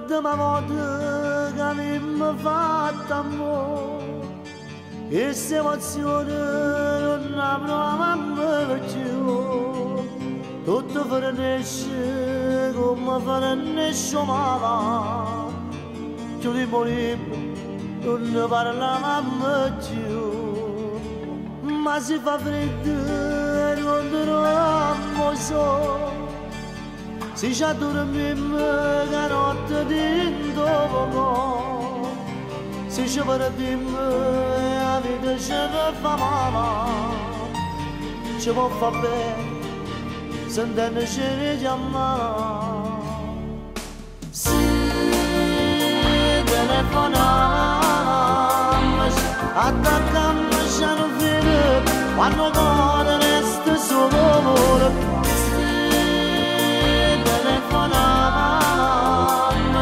l'ultima volta che abbiamo fatto amore, questa emozione non la proviamo più. Tutto finisce come finisce male, più di morire non ne parlavamo più. Ma si fa freddo e non dormiamo solo, si già dormiamo che notte d'indopo, si ci perdiamo e la vita ci fa male, ci può far bene sentendo ci richiamare. Se telefoniamo, attacchiamoci al filo quando il cuore resta solo. Se telefoniamo,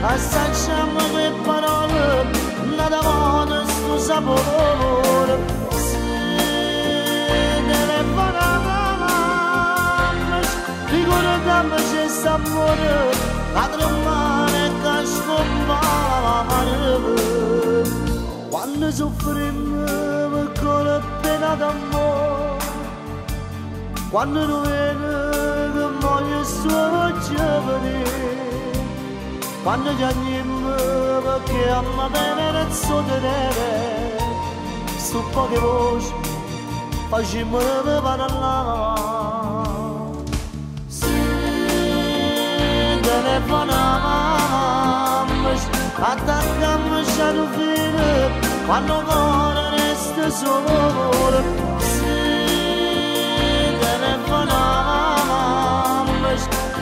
assaggiamo le parole, nada buono sto sapore. Se telefoniamo, ricordiamo c'è sapore, padre mare che scompare. Quando soffriamo con pena d'amore, quando non viene che muoio solo giovani, quando piangiamo perché amma bene nel suo tenere, su poche voci facciamo parlare. Telefoniamo, attacchiamoci al filo quando il cuore resta solo. Se telefoniamo,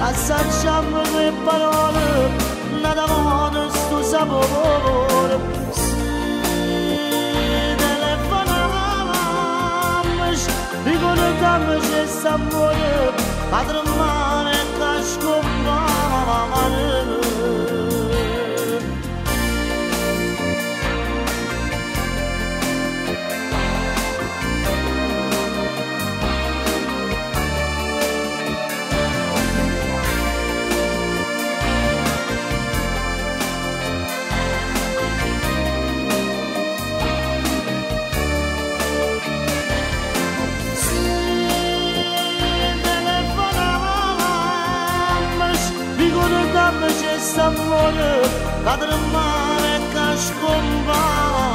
assaggiamo le parole, nada buono sto sapore. Se telefoniamo, ricordiamoci questo amore, padre mare che scompare. C'è amore, padre mare che scompare.